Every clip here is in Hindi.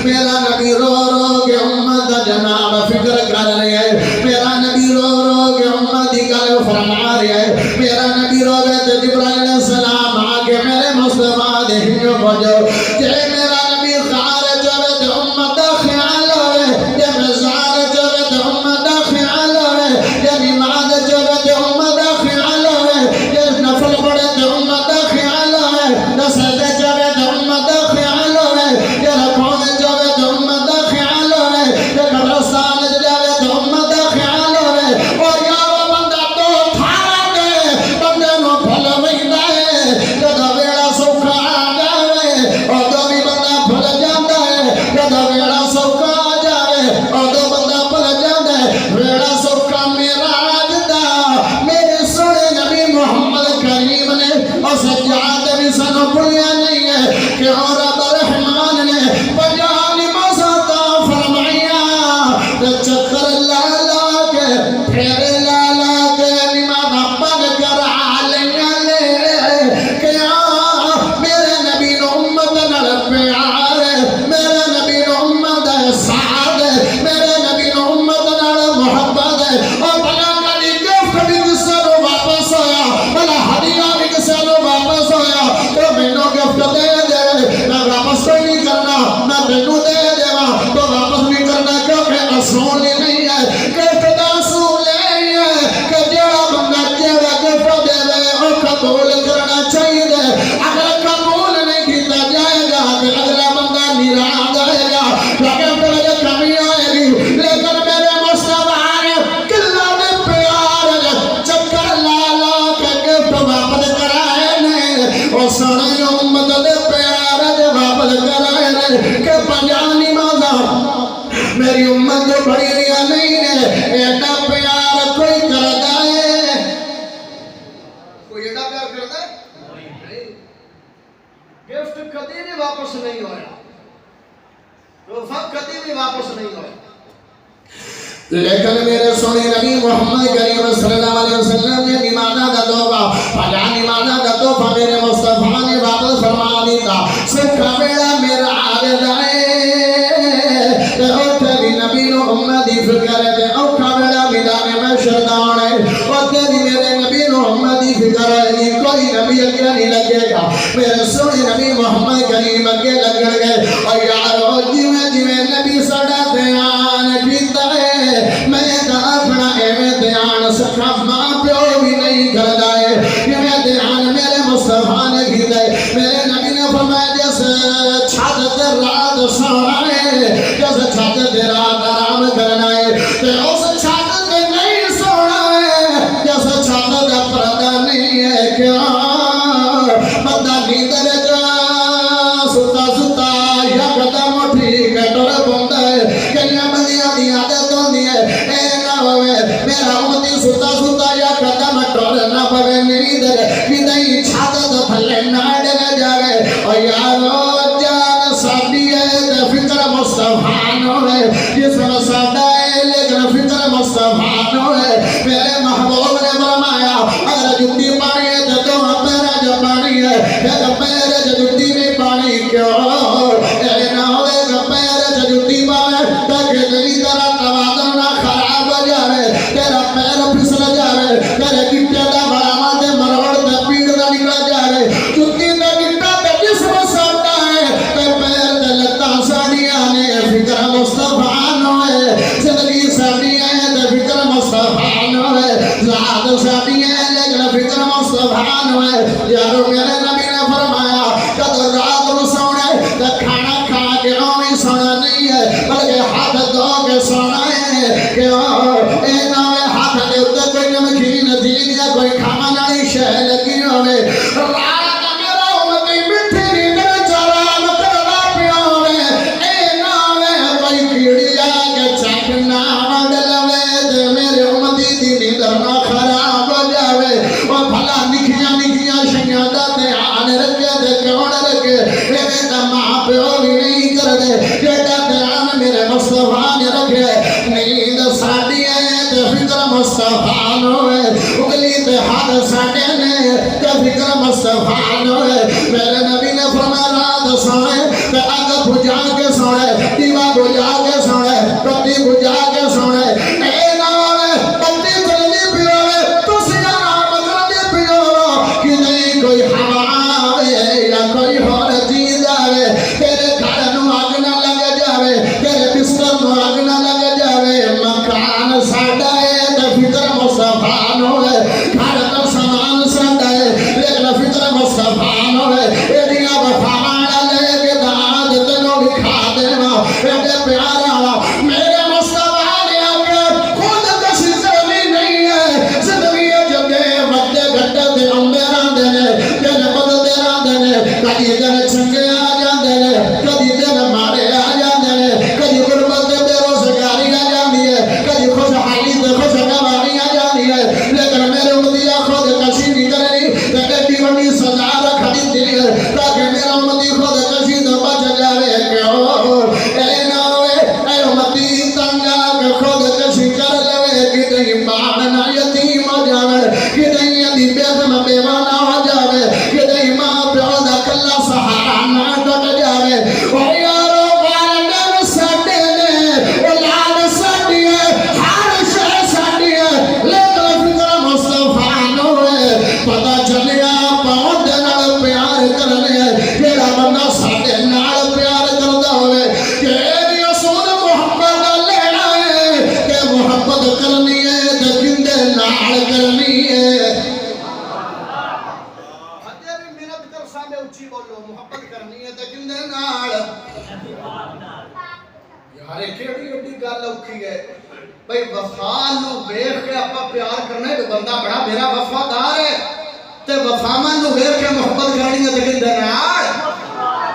मेरा नबी रो रो के उम्मत दा जनाब फिक्र कर रहे है मेरा नबी रो रो के उम्मत दी गल फरमा रहे है मेरा नबी रोवे ते जिब्राइल अलैहिस्सलाम आके मेरे मुस्तफा दे हियो बजो जे मेरा नबी खारिज होवे ते उम्मत दा ख्याल होवे जे मजार होवे ते उम्मत दा ख्याल होवे जे नमाज होवे ते उम्मत दा ख्याल होवे जे नफल पढ़े ते उम्मत दा ख्याल होवे जे सजदे होवे ते उम्मत दा ख्याल होवे जे रकूअ होवे ते उम्मत दा ख्याल होवे जे कब्रिस्तान जावे ते उम्मत दा ख्याल होवे और यार बंदा तो थारा दे बंदे नु भूल वैंदा है जद वेला सौखा आ जावे उदो भी बंदा भूल जांदा है जद वेला सौखा आ जावे उदो बंदा भूल जांदा है वेला सौखा मेराज दा मेरे सोने नबी मोहम्मद करीम ने उस याद भी सानू भुलिया नहीं है कि और रब रहमान ने बयान मज़ाता फरमाया ते चक्कर ला ला के फेरे ला ला के निमाज़ पढ़ कर आलिया ले कि मेरे नबी नु उम्मत नाल प्यार मेरे नबी नु उम्मत दा साथ मेरे नबी नु उम्मत नाल मोहब्बत और भला कदी गिफ्ट भी किसे नु वापस होया भला हदिया भी किसे नु वापस होया तो मैनू गिफ्ट दे दे मैं वापस कोई नहीं करना मैं तेनू दे देवा तो वापस नहीं करना क्योंकि असूल ही नहीं है गिफ्ट दा असूल है कि जेड़ा बंदा जेड़ा गिफ्ट देवे ओ कबूल करना चाहिए अगर कबूल नहीं किया जाएगा तो अगला बंदा निराश आएगा क्योंकि तेरे कमी आएगी लेकिन मेरे मुस्तफा ने किल्ला में प्यार चक्कर ला ला के गिफ्ट वापस कराए ने और सारे उम्मत दे प्यार वापस कराए ने के पंजानी माजा मेरी उम्मत जो बड़ी रिया नहीं है एडा प्यार कोई करदा है कोई एडा प्यार करदा है नहीं गिफ्ट कभी भी वापस नहीं होया तोहफा कभी भी वापस नहीं होया लेकिन मेरे सोने नबी मोहम्मद करीम सल्लल्लाहु अलैहि वसल्लम ने निमाज़ा दा तोहफा फला निमाज़ा दा तोहफा मेरे मुस्तफा ने वापस फरमा दिया सुखा वेला मेरा आ जाए ते उठे भी नबी नु उम्मत दी फिक्र ते औखा वेला मैदान में शरदान है उठे भी मेरे नबी नु उम्मत दी फिक्र है कोई नबी अगे नहीं लगेगा मेरे सोने नबी मोहम्मद करीम अगे लगन गए और यार जिवें जिवें नबी साडा ध्यान कीता है मैं अपना एवं ध्यान सखा मां प्यो भी नहीं करदा है जिवें ध्यान मेरे मुस्तफा ने कीता है मेरे नबी ने फरमाया जैसे छत ते रात सोना है जैसे छत ते रात आराम करना है ते उस छत ते नहीं सोना है जैसे छत दा पर्दा नहीं है क्या बंदा नींदर सुता सुता यकदम ठीक टुर पौंदा है कईयां बंदियां दी आदत होंदी है ए ना होवे मेरा उम्मती सुता सुता यकदम टुर ना पवे नींदर किदई छत दे थल्ले ना डग जावे ओ यारो जान साडी है ते फिक्र मुस्तफा नो है जिसम साडा है लेकिन फिक्र मुस्तफा नो है मेरे महबूब ने फरमाया अगर जुत्ती पानी है तो दो पैर जो पानी है एक पैर जो जुत्ती नहीं पानी क्यों ए ना होवे पैर जो जुत्ती पावे ताकि तेरी तरह तवाज़ुन ना खराब हो जावे तेरा पैर फिसल जावे तेरे गिट्टे दा बरामा ते मरोड़ ते पीड़ दा निकल जावे जुत्ती दा गिट्टा ते जिस्म साडा है ते पैर ते लत्तां साडियां ने फिक्र मुस्तफा नो है जिंदगी साडी है ते फिक्र मुस्तफा नो है ज़ात साडी है लेकिन फिक्र मुस्तफा नो है यारो मेरे नबी ने फरमाया जब रात को सोना है तो खाना खा के ओवी सोना नहीं है बल्कि हाथ धो के सोना है कि ए ना हाथ दे उत्ते कोई नमकीन चीज या कोई खाने वाली शय लगी होवे रात मेरा उम्मती मिठी नींद चराम करदा पिया होवे ए ना कोई कीड़ी आके चक ना वंड लवे ते मेरे उम्मती दी नींद ना खराब हो जावे ओ भला निखियां निखियां शैयां दा ध्यान रखे ते कौन रखे मेरे दा मां प्यो भी नहीं करदे जेड़ा ध्यान मेरे मुस्तफा ने रखे नींद साडी है ते फिक्र मुस्तफा नो है उंगली ते हाथ साडे ने ते फिक्र मुस्तफा नो है मेरे नबी ने फरमाया रात सोए ते अग बुझा के सोए एडे प्यार वाला मेरे मुस्तफा ने आके खुद कसी चली नहीं है जिंदगी जदे वड्डे घट्टे ते अंबे रहंदे ने दिन बदलदे रहंदे ने कदी दिन चंगे आ जांदे ने कदी दिन माड़े आ जांदे ने कदी गुरबत ते बेरोजगारी आ जांदी है कदी खुशहाली ते खुशगवारी आ जांदी है लेकिन मेरे उम्मती खुद कशी नहीं करनी ते एडी बड़ी सजा रख दी दिल ताकि मेरा उम्मती खुद कशी तो बच जावे क्यों ए ना होए ए उम्मती तंगा के खुद कशी कर लेवे कि नहीं बाप ना यतीम हो जावे कि नहीं अधी बेगम बेवाना हो जावे कि नहीं मां प्यो दा कल्ला सहारा ना टूट जावे ओ यारो वालदन साडे ने औलाद साडी है हर शय साडी है लेकिन फिक्र मुस्तफा नो है पता चलिया पाउंड नाल प्यार करने जेड़ा बंदा साडे नाल प्यार करदा होवे कि एदी असूल मोहब्बत दा लेना है कि मोहब्बत करनी है ते किंदे नाल करनी है हजे भी मेहनत कर सामने ऊंची बोलो मोहब्बत करनी है ते किंदे नाल यार केड़ी एडी गल औखी है भाई वफा नु वेख के आपा प्यार करना है बंदा बड़ा मेरा वफादार है ते वफामा नु वेख के मोहब्बत करनी है ते किंदे नाल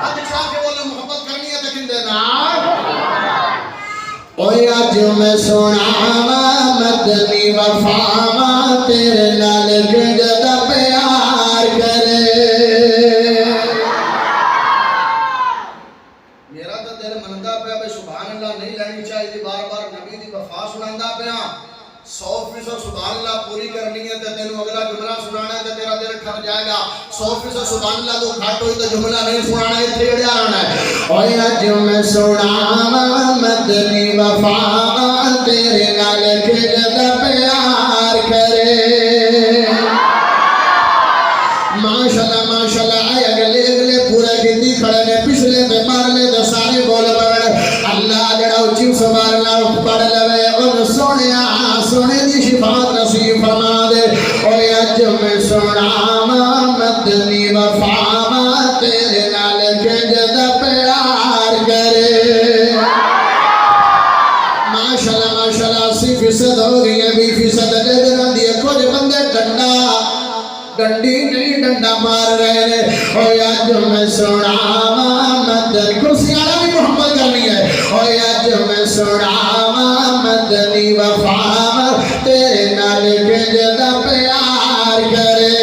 हद छा के बोले मोहब्बत करनी है ते किंदे नाल ओए आज मैं सुनावा मदनी वफावा तेरे नाल किंदा प्यार करे मेरा तो दिल मनदा पिया भाई सुभान अल्लाह नहीं लेनी चाहिए बार-बार नबी दी वफा सुनांदा पिया 100% सुभान अल्लाह पूरी करनी है तो तेन अगला जुमला सुनाना है तो तेरा दिल ठर जाएगा 100% सुभान अल्लाह तो घट होई तो जुमला नहीं सुनाना इथे अड़िया रहना है ओए अज मैं सुनावा मदनी वफा तेरे नाल किंदा प्यार करे माशाल्लाह आए अगले अगले पूरा गिनती खड़े ने पिछले पे मारले तो सारे बोल पड़ अल्लाह जड़ा उच्ची सुभान अल्लाह पढ़ लवे उन सोनिया सोने दी शिफात नसीब फरमा दे ओए अज मैं सुनावा मदनी वफावा तेरे नाल किंदा प्यार करे माशाल्लाह 80% हो गई है 20% दे देना दिए कुछ बंदे डंडी नहीं डंडा मार रहे ने ओए अज मैं सुनावा मदनी कुर्सी वाला भी मोहब्बत करनी है ओए अज मैं सुनावा मदनी वफावा तेरे नाल किंदा प्यार करे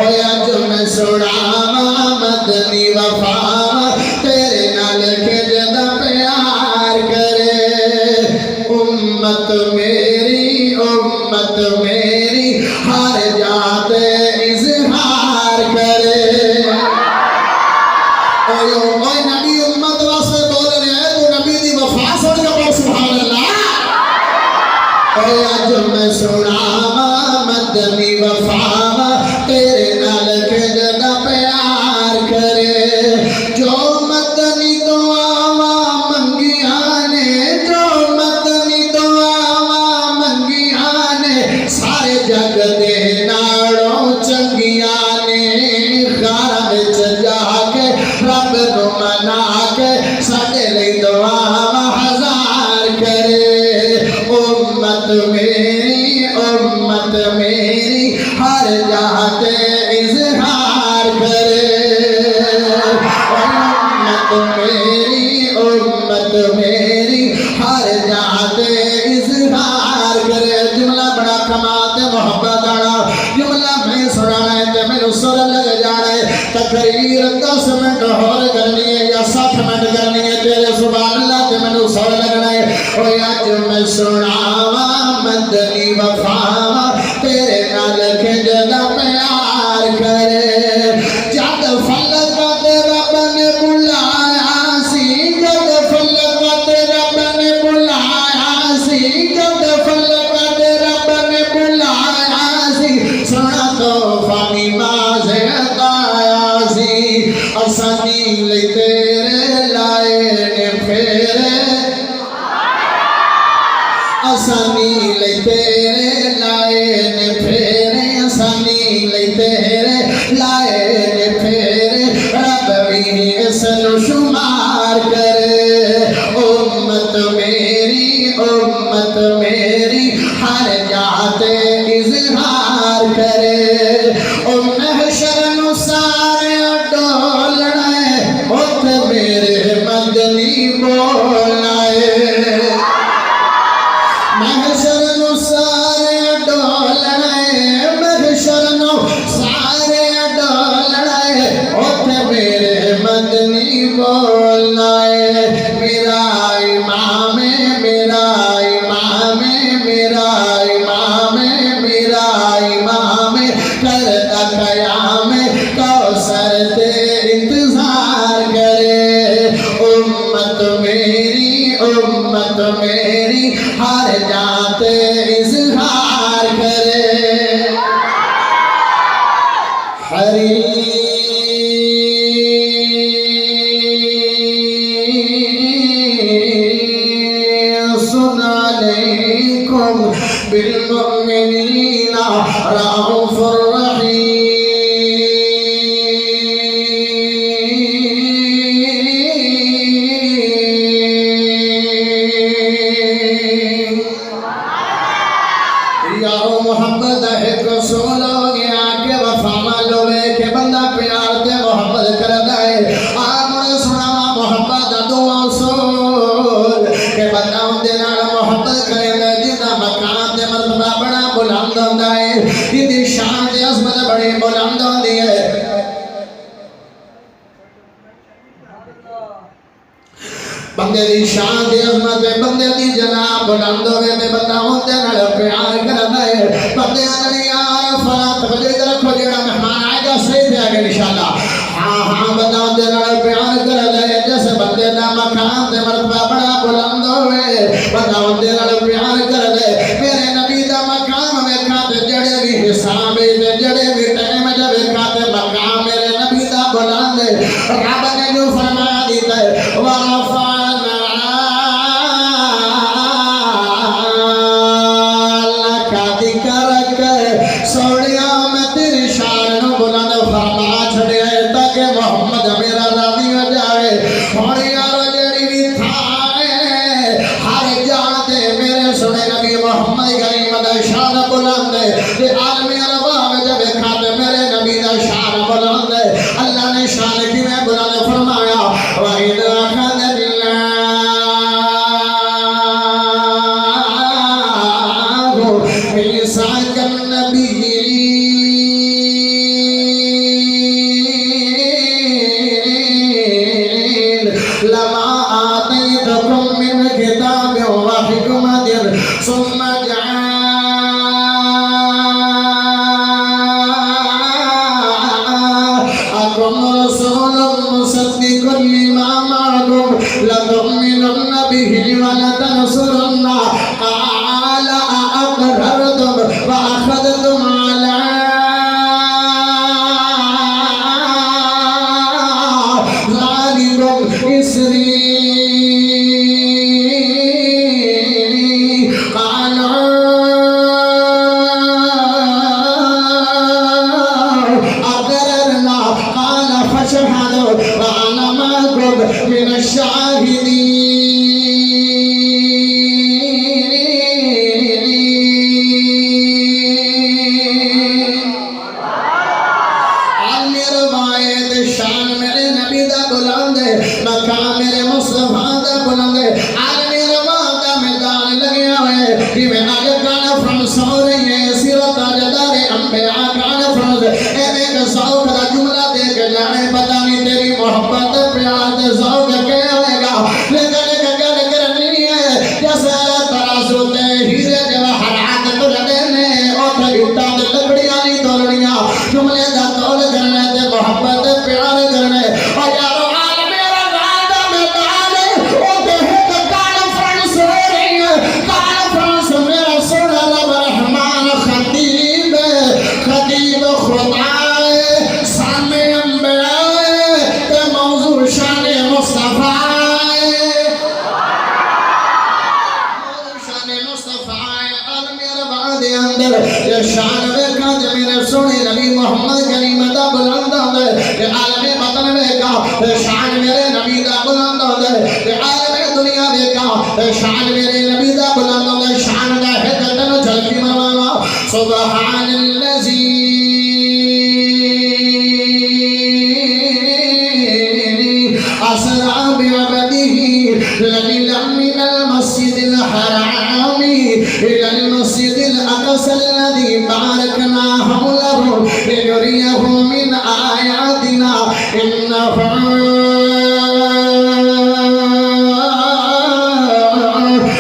ओए अज मैं सुनावा मदनी वफावा तेरे नाल किंदा प्यार करे उम्मत मेरी हर जाते इजहार करे ओए नबी उम्मत वास्ते बोल रहे हैं तू नबी दी वफा सुन के बोल सुभान अल्लाह ओए अज मैं सुनावा मदनी वफावा तेरे नाल किंदा प्यार करे जो मदनी दुआवा मंगिया ने जो मदनी दुआवा मंगिया ने सारे जग दे नालों चंगिया ने घर विच जाके रब नु मना के साडे लई दुआवा हजार करे उम्मत मेरी हर जाते इजहार करे उम्मत मेरी हर जाते इजहार करे जुमला बड़ा कमाल मोहब्बत आना जुमला मैं सुनाना है ते मैनू सुर लग जाना है तकरीर 10 मिनट और करनी है या 60 मिनट करनी है तेरे सुभान अल्लाह ते मैनू सुर लगना है ओए अज मैं सुनावा मदनी वफावा तेरे नाल किंदा प्यार करे जद फलक ते रब ने बुलाया सी जद फलक ते रब ने बुलाया सी जद फलक ते रब ने बुलाया सी सुना तो फानी बाज़े आया सी असानी ले तेरे लाए ने फेरे असानी ले तेरे लाए ने फेरे असानी ले तेरे लाए ने फेरे रब भी किसनु शुमार करे। उम्मत मेरी हर जाते इजहार करे। ओ महशर नु सारे डोलना है, उत मेरे मदनी बोलना है। महशर नु सारे डोलना है, महशर नु सारे डोलना है, उत मेरे मदनी बोलना है। मेरा इमाम मेरा इमाम मेरा इमाम मेरा इमाम करता कयाम कौसर ते इंतजार करे। उम्मत मेरी हर जाते इजहार करे। हरी अलैकुम बिलमुमिनीना रऊफुर रहीम। यारो मोहब्बत है रसूल हो गया के वफा मालोवे के बंदा प्यार ते मोहब्बत करदा है। आपने सुना मोहब्बत दुआ सोल के बंदा दे नाल मोहब्बत करे जिदा मकाम ते मर्तबा बड़ा बुलंद होंदा है, जिदी शान ते अज़मत बड़ी बुलंद होंदी है। बंदे दी शान ते अज़मत बंदे दी जनाब बुलंद होवे ते बंदा उनदे नाल प्यार करदा है। बंदे ने यार फला तवज्जो इधर रखो, जेड़ा मेहमान आएगा सही से आगे इंशाअल्लाह। हां हां बंदा उनदे नाल प्यार करदा है, जैसे बंदे दा मकाम ते मर्तबा बड़ा बुलंद होवे, बंदा उनदे नाल प्यार करदा है। मेरे नबी दा मकाम वेखा ते जड़े भी हिसाब ते जड़े भी टाइम च वेखा ते मकाम मेरे नबी दा बुलंद है। रब ने जो फरमाया दिता है वाफा सोनिया मैं तेरी शान बुलंद फरमा छड़िया ताकि मोहम्मद मेरा राजी हो जाए। हुण यार जेड़ी भी था हर जाते मेरे सुने नबी मोहम्मद करीम दा शान बुलंद है। ते आलम अरबा में जब देखा ते मेरे नबी दा शान बुलंद है। अल्लाह ने शान किवें बुलंद फरमाया वा इदा लमा आतैतुकुम मिन किताबिन व हिकमतिन सुम्मा जाअकुम रसूलुन मुसद्दिकुन लिमा मअकुम लतु'मिनुन्न बिहि व लतनसुरुन्ना क़ाल अअक़ररतुम व अख़ज़तुम अला इसरी काला अकररना काला फशहदु व अना मअकुम मिन अश-शाहिदीन। शान मेरे नबी दा बुलंद है, मकाम मेरे मुस्तफा दा बुलंद है। आलमी रवा दा मैदान लगे हुए जिवें आगे कॉन्फ्रेंस हो रही है, सीरत ताजदारे अंबिया कॉन्फ्रेंस एवें एक ज़ौक़ दा जुमला दे के जाने पता नहीं तेरी मोहब्बत प्यार दे ज़ौक़ के होएगा। लेकिन एक गल करनी है जैसे तराजू ते हीरे जवाहरात तुलदे ने ओथे गिट्टा ते लकड़ियां नहीं तोलनियां, जुमले दा तोल करना ते मोहब्बत प्यार करने। और यारो आल मेरा गादा मैदान है, ओ देह का कॉन्फ्रेंस हो रही है। कॉन्फ्रेंस मेरा सोना रब रहमान खतीब खतीब खुदा सामे अंबिया ते मौजू शान मुस्तफा अंदर ये शान वेखा जे मेरे सोने नबी मोहम्मद करीम दा बुलंद है। ये आलम वतन वेखा शान बुलंद होता है आलम दुनिया देखा शान मेरे नबी दा बुलंद होता है शान दा है कदन झलकी मरवावा सुबहानल्लाजी असरा बिअबदिही लैला मिनल मस्जिदिल हरामी इलल मस्जिदिल अक़सा अल्लज़ी बारकना हौलहु लिनुरियहु मिन आयातिना इन्नहु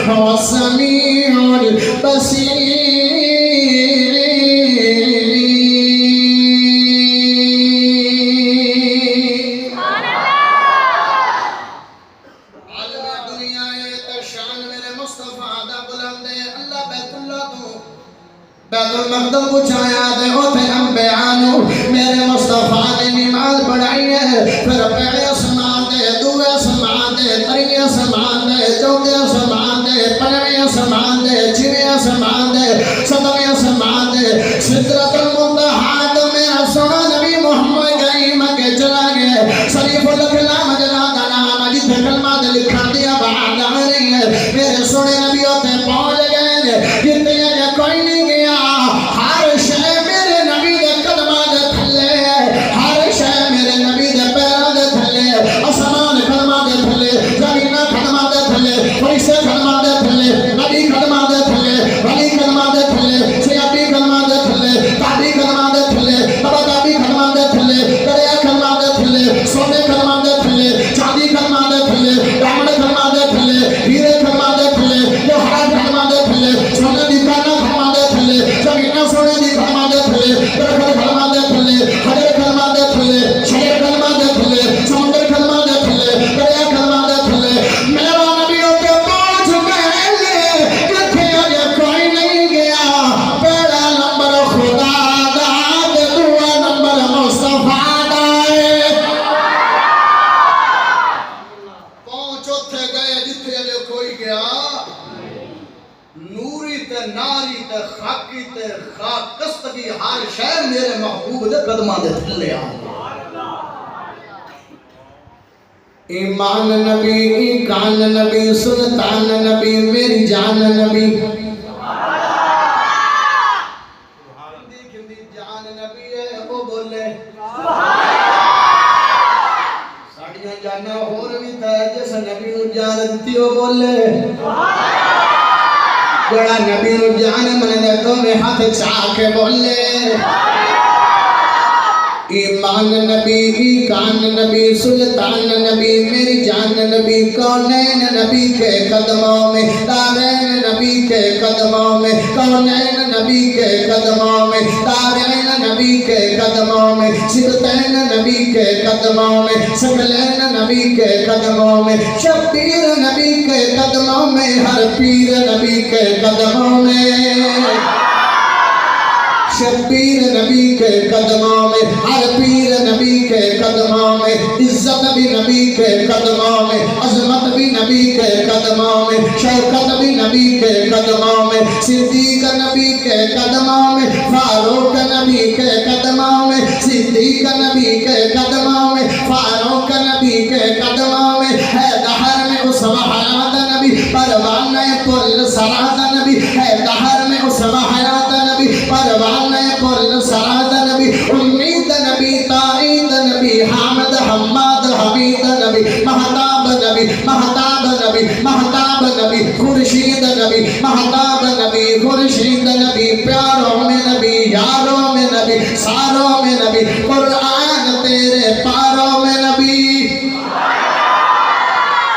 हुवस समीउल बसीर। बैतुल मक़दस पूछाया दे उथे अंबिया नु मेरे मुस्तफा ने नमाज पढ़ाई है फिर पहले आसमान दे दूसरे आसमान दे तीसरे आसमान दे चौथे आसमान दे पंजवें आसमान दे छठवें आसमान दे सातवें आसमान दे सिदरतुल मुंतहा तो मेरा सोना नबी मोहम्मद करीम के चला गया शरीफुल कलाम जनाब नाम जिथे कलमा दे लिखा दिया बात आ रही है मेरे सोने नबी उथे पहुंच गए जितने कोई नहीं गया हर शय मेरे नबी दे कदमां दे थल्ले हर शय मेरे नबी दे पैरां दे थल्ले आसमान कदमां दे थल्ले जमीन कदमां दे थल्ले फरिश्ते कदमां दे थल्ले नबी कदमां दे थल्ले वली कदमां दे थल्ले सहाबी कदमां दे थल्ले ताबी कदमां दे थल्ले तबा ताबी कदमां दे थल्ले दरिया कदमां दे थल्ले सोने कदमां दे थल्ले चांदी कदमां दे थल्ले डायमंड कदमां दे थल्ले हीरे कदमां दे थल्ले लोहा कदमां दे थल्ले सोने दी काना कदमां दे थल्ले जमीन सोने दी कदमां दे थल्ले बरखत कदमां दे थल्ले हजर कदमां दे थल्ले शहर कदमां दे थल्ले समुद्र कदमां दे थल्ले दरिया कदमां दे थल्ले मेरा नबी के पहुंच गए जिथे अजे कोई नहीं गया पहला नंबर खुदा दा ते दूसरा नंबर मुस्तफा दा है पहुंच उथे गए जिथे अजे कोई गया नूरी ते नारी ते खाकी ते खाकस्तगी हर शय मेरे महबूब दे कदमां दे थल्ले आ ईमान नबी कान नबी सुल्तान नबी मेरी जान नबी खिंदी जान नबी है वो बोले साड़ियां जाना होर भी था जिस नबी नु जान दित्ती वो बोले जड़ा नबी नु जान मन दे दोवें हाथ चाके बोले ईमान नबी कान नबी सुल्तान नबी मेरी जान नबी कौनैन नबी के कदमों में तारैन नबी के कदमों में कौनैन नबी के कदमों में तारैन नबी के कदमों में सिबतैन नबी के कदमों में सकलैन नबी के कदमों में शब्बीर नबी के कदमों में हर पीर नबी के कदमों में शब्बीर नबी के कदमों में हर पीर नबी के कदमों में इज्जत भी नबी के कदमों में अजमत भी नबी के कदमों में शौकत भी नबी के कदमों में सिद्दीक नबी के कदमों में फारूक नबी के कदमों में सिद्दीक नबी के कदमों में फारूक नबी के कदमों में है दहर में उस हयात नबी परवाने पुल सराद नबी है दहर में उस हयात नबी परवाने पुल सराद नबी उम्मीद नबी ताईद नबी हामद हम्माद हमीद नबी महताब नबी महताब नबी महताब नबी खुर्शीद नबी महताब नबी खुर्शीद नबी प्यारों में नबी यारों में नबी सारों में नबी कुरान तेरे पारों में नबी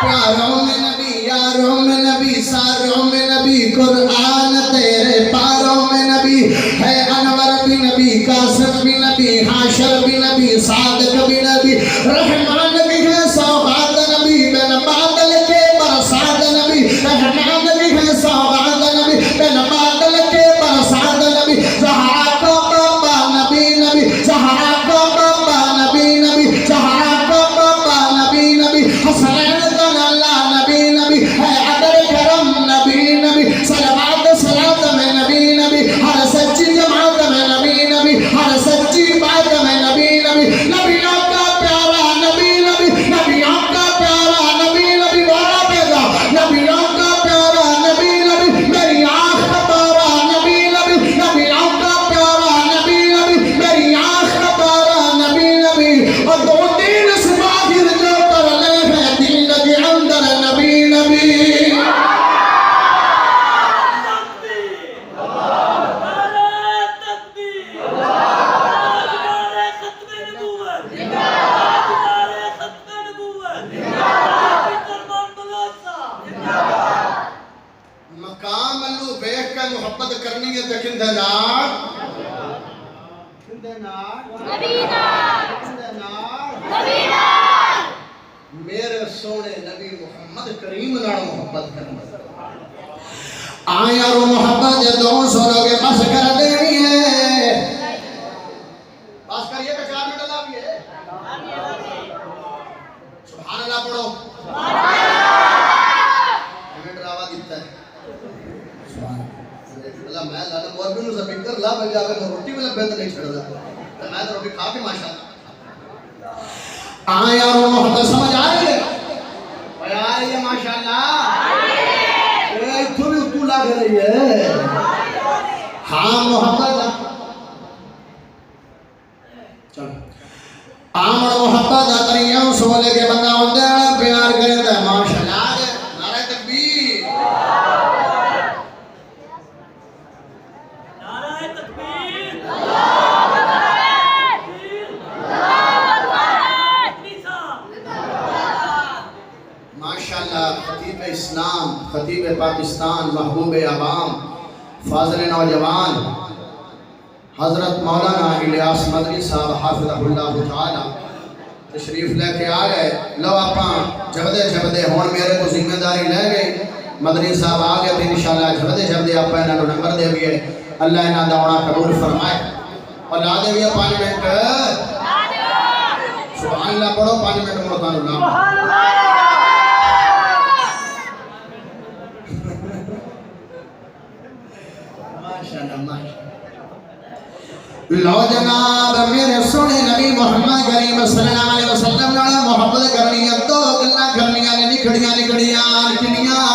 प्यारों में नबी यारों में नबी सारों में नबी कुरान तेरे पारों में नबी है अनवर भी नबी कासिम भी नबी हाशर भी नबी सादिक भी नबी रहमान भी है सौगात नबी बिन बादल के बरसात नबी रहमान भी है सौगात नबी बिन बादल के बरसात नबी ज़हरा को बाबा नबी नबी ज़हरा को बाबा नबी नबी ज़हरा को बाबा नबी नबी हसनैन जलाला नबी नबी है अदर करम नबी नबी सलावत सलात में नबी नबी हर सच्ची जमात में नबी नबी हर सच्ची बात में नबी नबी नबियों का प्यारा नबी नबी किंदे नाल किंदे नाल नबी नाल किंदे नाल नबी नाल मेरे सोने नबी मोहम्मद करीम नाल मोहब्बत करना आया रो मोहब्बत दे दो सुनोगे बस कर देनी है बस करिए का 4 मिनट लाविए सुभान अल्लाह पढ़ो सुभान अल्लाह हमें डरावा देता है सुभान अल्लाह मैं लाना मौलवी नु स्पीकर ला मैं जाकर रोटी वाला बेद नहीं छड़दा तो मैं तो रोटी खा के माशाअल्लाह आया रो मोहब्बत समझ आ रही है आ रही है माशाअल्लाह ए तू भी तू लाग रही है हां मोहब्बत चल आमड़ मोहब्बत करियो सोले के बंदा होंदे प्यार करदा माशाअल्लाह नारे तकबीर नारे तकबीर अल्लाहू अकबर माशाअल्लाह खतीब इस्लाम खतीब पाकिस्तान महबूब आवाम फाज़िल नौजवान हजरत मौलाना इलियास मदनी साहब हाफिज़हुल्लाह ताला तशरीफ लेके आ गए लो आपां जबदे जबदे हुण मेरे को जिम्मेदारी ले गए मदनी साहब आ गए तो इंशाअल्लाह जबदे जबदे आपां इन्हां नूं नंबर देविए अल्लाह इन्हां दा आउणा कबूल फरमाए और ला देविए 5 मिनट सुभान अल्लाह पढ़ो 5 मिनट मुड़ तां नाम माशाअल्लाह लो जनाब मेरे सोने नबी मोहम्मद करीम सल्लल्लाहु अलैहि वसल्लम नाल मोहब्बत करनी है दो गल्लां करनियां ने निकड़ियां किनियां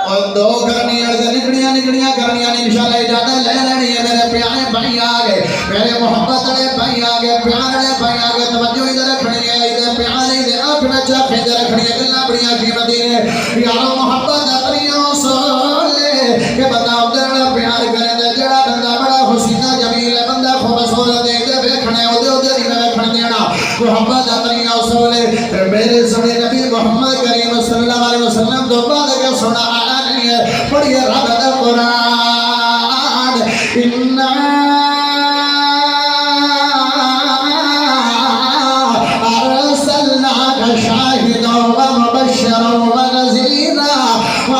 और दो करनियां ने निकड़ियां करनियां ने इंशाअल्लाह इजाजत ले लेनी है मेरे प्यारे भाई आ गए मेरे मोहब्बत वाले भाई आ गए प्यार वाले भाई आ गए तवज्जो इधर रखनी है इधर प्यार इधर आंख में चाहे इधर रखनी है गल्लां बड़ियां कीमती है यार मोहब्बत करियो सोले के बताओ तेरा प्यार करे ते जेड़ा बंदा बड़ा हुसीना जमील है बंदा खूबसूरत है ते देखने ओदे ओदे नहीं देखण देना मोहब्बत करियो सोले मेरे सोने नबी मोहम्मद करीम सल्लल्लाहु अलैहि वसल्लम तो बाद के सुना आया नहीं है पढ़िए रब दा कुरान इन्ना अरसलनाका शाहिदन व मुबश्शिरन व नज़ीरा व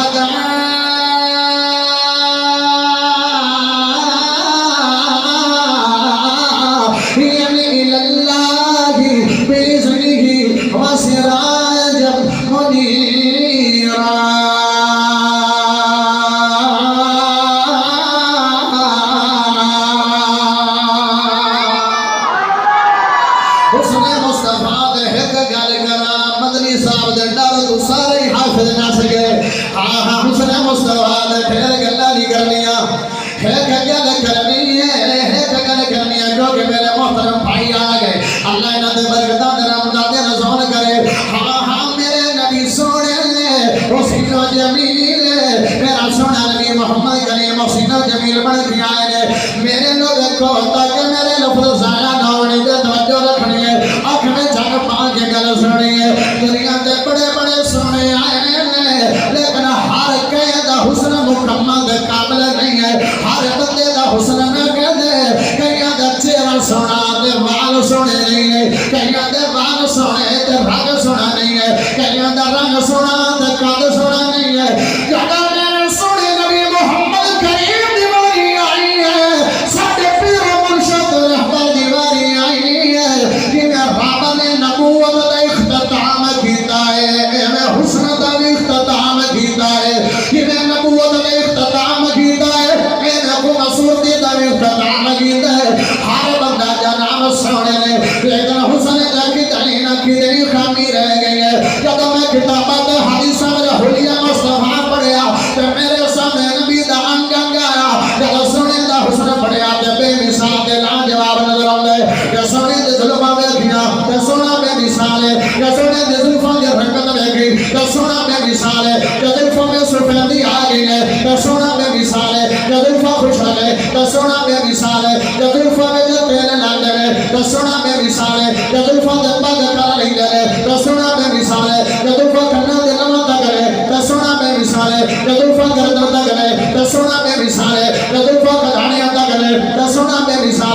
सोना में मिसाल है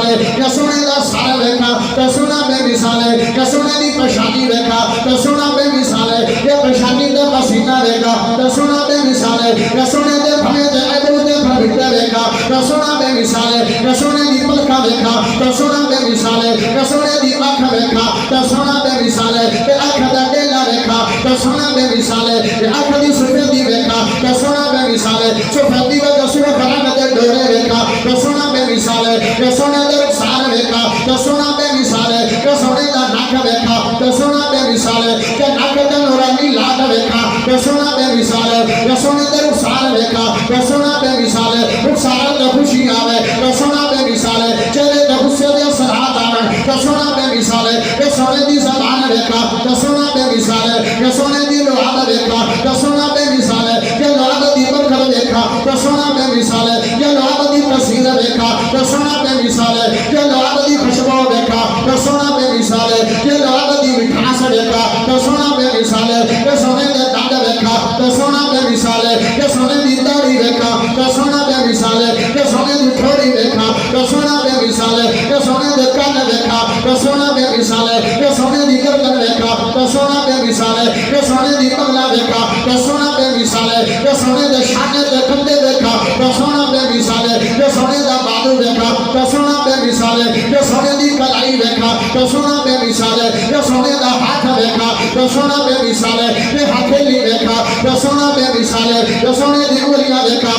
बेमिसाले या सोने दा सारा वेखा ते सोना बेमिसाले या सोने दी पेशानी वेखा ते सोना बेमिसाले या पेशानी दे पसीना वेखा ते सोना बेमिसाले या सोने दे भले दे अबरू दे भविष्य वेखा ते सोना बेमिसाले या सोने दी पलका वेखा ते सोना बेमिसाले या सोने दी आँख वेखा ते सोना बेमिसाले ते आँख दा डेला वेखा ते सोना बेमिसाले ते आँख दी सफेदी वेखा ते सोना बेमिसाले सफेदी वे ते सुरख रंग दे डोरे वेखा ते सोना बेमिसाले ते सोने दे रुखसार वेखा ते सोना बेमिसाले ते सोने दा नाक वेखा ते सोना बेमिसाले ते नाक दा नूरानी लाट वेखा ते सोना बेमिसाले ते सोने दे रुखसार वेखा ते सोना बेमिसाले रुखसार दा खुशी आवे ते सोना बेमिसाले चेहरे दा गुस्से दे सराहत आवे ते सोना बेमिसाले ते सोने दी ज़बान वेखा ते सोना बेमिसाले ते सोने दी लुआब वेखा ते सोना बेमिसाले ते लुआब दी बरकत वेखा ते सोना बेमिसाले ते लुआब दी तस्वीर वेखा ते सोना बेमिसाले ते लुआब दी खुशबू वेखा ते सोना बेमिसाले ते लुआब दी मिठास वेखा ते सोना बेमिसाले ते सोने दे दंद वेखा ते सोना बेमिसाले ते सोने दी दाढ़ी वेखा ते सोना बेमिसाले ते सोने दी ठोड़ी वेखा ते सोना बेमिसाले ते सोने दे कान वेखा ते सोना बेमिसाले ते सोने दी गर्दन वेखा ते सोना बेमिसाले ते सोने दी कमला वेखा ते सोना बेमिसाले ते सोने दे शाने दे कंधे वेखा ते सोना बेमिसाले ते सोने दा बाजू वेखा ते सोना बेमिसाले ते सोने दी कलाई वेखा ते सोना बेमिसाले ते सोने दा हाथ वेखा ते सोना बेमिसाले ते हथेली वेखा ते सोना बेमिसाले ते सोने दी उंगलियां वेखा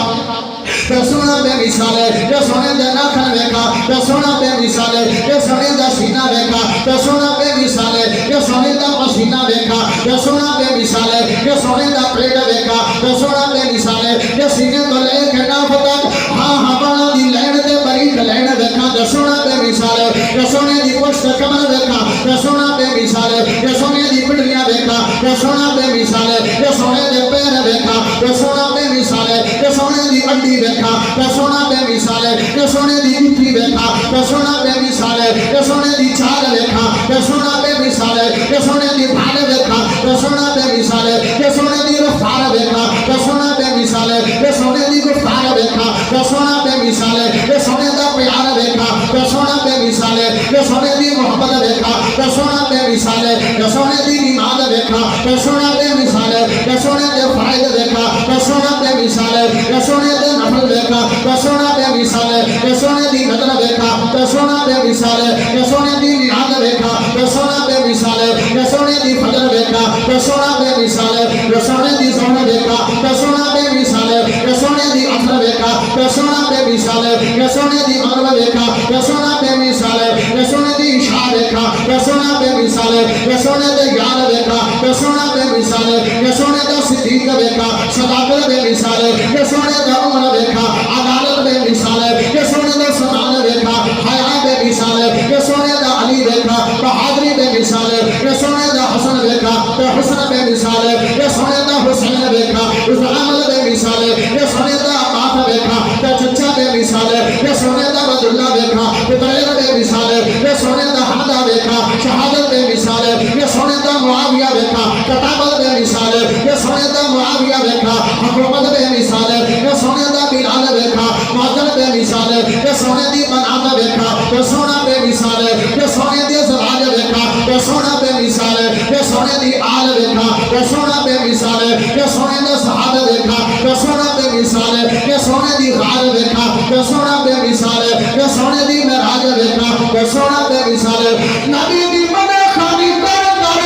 ते सोना बेमिसाले ते सोने दे नाखन वेखा ते सोना बेमिसाले ते सोने दा सीना वेखा ते सोना बेमिसाले ते सोने दा पसीना वेखा ते सोना बेमिसाले ते सोने दा पेट वेखा ते सोना बेमिसाले ते सीने तो लेके नाभ तक हाँ हाँ बालों दी लैन ते बारीक लैन वेखा ते सोना बेमिसाले ते सोने दी पुष्ट कमर वेखा ते सोना बेमिसाले ते सोने दी पिंडलियां वेखा ते सोना बेमिसाले ते सोने दे पैर वेखा ते सोना बेमिसाले ते सोने दी हड्डी वेखा ते सोना बेमिसाले ते सोने दी गुत्थी वेखा ते सोना बेमिसाले ते सोने दी चाल वेखा ते सोना बेमिसाले ते सोने दी भाल वेखा ते सोना बेमिसाले ते सोने दी रफ्तार वेखा ते सोना बेमिसाले ते सोने दी गुफ्तार वेखा ते सोना बेमिसाले ते सोने दा प्यार वेखा ते सोना बेमिसाले ते सोने दी मोहब्बत वेखा ते सोना बेमिसाले ते सोने दी निमाज वेखा ते सोना बेमिसाले ते सोने दे फायदे वेखा ते सोना बेमिसाले ते सोने दे नफल वेखा ते सोना बेमिसाले ते सोने दी नजर वेखा ते सोना बेमिसाले ते सोने दी निहाद वेखा ते सोना बेमिसाले ते सोने दी फजर वेखा ते सोना बेमिसाले ते सोने दी सोने वेखा ते सोना बेमिसाले ते सोने दी असर वेखा ते सोना बेमिसाले ते सोने दी मगरिब वेखा ते सोना बेमिसाले ते सोने दी इशा वेखा ते सोना बेमिसाले ते सोने दे यार वेखा ते सोना बेमिसाले ते सोने दा सिद्दीक वेखा सदाकत बेमिसाले ते सोने दा उमर वेखा अदालत बेमिसाले ते सोने दा समान वेखा हया बेमिसाले ते सोने दा अली वेखा बहादुरी बेमिसाले ते सोने दा हसन वेखा ते हुस्न बेमिसाले ते सोने दा हुसैन वेखा उस अमल बेमिसाले ते सोने दा अब्बास वेखा ते चचा बेमिसाले ते सोने दा बदुल्ला वेखा ते तैर बेमिसाले ते सोने दा हमदा वेखा शहादत बेमिसाले ते सोने दा मुआविया वेखा कताबत बेमिसाले ते सोने दा मुआविया वेखा हुकूमत बेमिसाले ते सोने दा बिलाल वेखा मुअज्जल बेमिसाले ते सोने दी बनात वेखा ते सोना बेमिसाले ते सोने दी ज़राज वेखा ते सोना बेमिसाले ते सोने दी आल वेखा ते सोना बेमिसाले ते सोने दा सहाब वेखा ते सोना बेमिसाले ते सोने दी गार वेखा ते सोना बेमिसाले ते सोने दी मेराज वेखा ते सोना बेमिसाले नबी दी मने खानी कर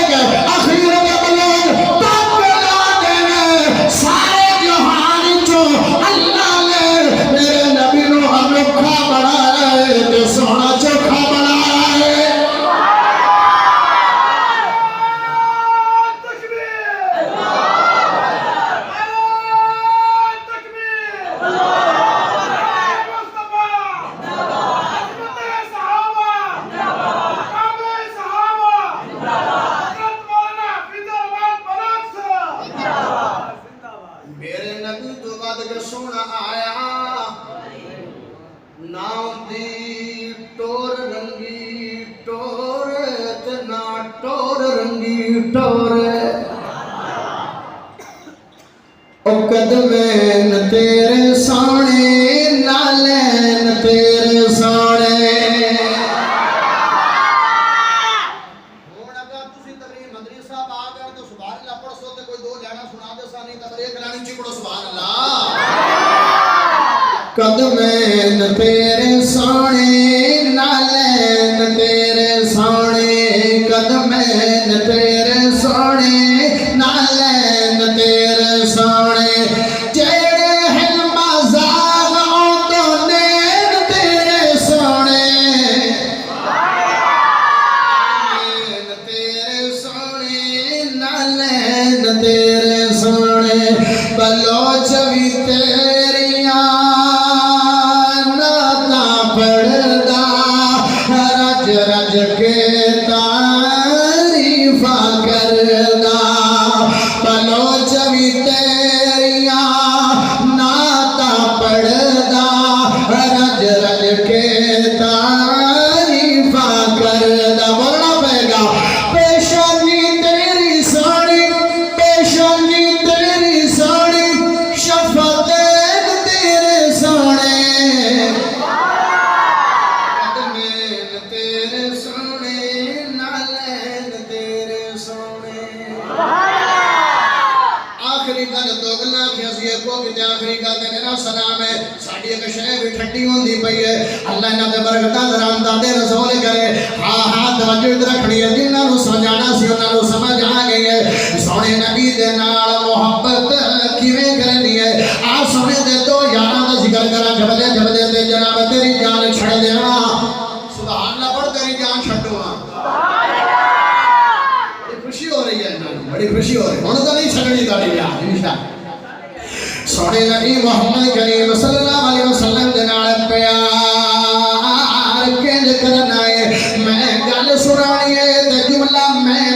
के आखिर में बलोग ताकला देवे सारे जहान जो अल्लाह ने मेरे नबी नु अनोखा बनाया है ते सोना चोखा बनाया है। कदमैन तेरे सोने नालैन तेरे सोने मदरी साहब आ गए तो सुभान अल्लाह पढ़ सो ते कोई दो लाना सुना दे सा नहीं तो एक लानी ची पढ़ो सुभान अल्लाह। कदमैन तेरे सोने नालैन तेरे सोने कदमैन तेरे सोने नालैन तेरे सोने जेड़े हैं मज़ार औंदो नैन तेरे सोने तेरे सोने नालैन तेरे सोने बलोच भी तेरियां नाता पढ़दा रज रज के तारीफा करदा बलोच भी तेरियां नाता पढ़दा रज रज के तारीफा करदा। बोलना पड़ेगा पेशानी तेरी सोनी पेशानी तेरी सोनी शफाअत तेरे सोने कदमैन तेरे सोने नालैन तेरे सोने। आखिरी गल दो गल्लां आखियां सी को कि आखिरी गल ते मेरा सलाम है साडी एक शय भी ठंडी होंदी पई है अल्लाह इन्हां दे बरकतां दरामदां दे रसूल करे। हां हां तवज्जो इधर रखनी है जिन्हां नु समझाना सी उन्हां नु समझ आ गई है सोने नबी दे नाल मोहब्बत किवें करनी है। आ सोने दे दो यारां दा जिक्र करा जबदे जबदे ते जनाब तेरी जान छड़ देना सुभान अल्लाह पढ़ तेरी जान छड्डो खुशी हो रही है इन्हां नूं बड़ी खुशी हो रही हुण तो नहीं छड़नी ताड़ी यार इंशाअल्लाह। सोने नबी मोहम्मद करीम सल्लल्लाहु अलैहि वसल्लम दे नाल प्यार किंज करना है मैं गल सुनानी है ते जुमला मैं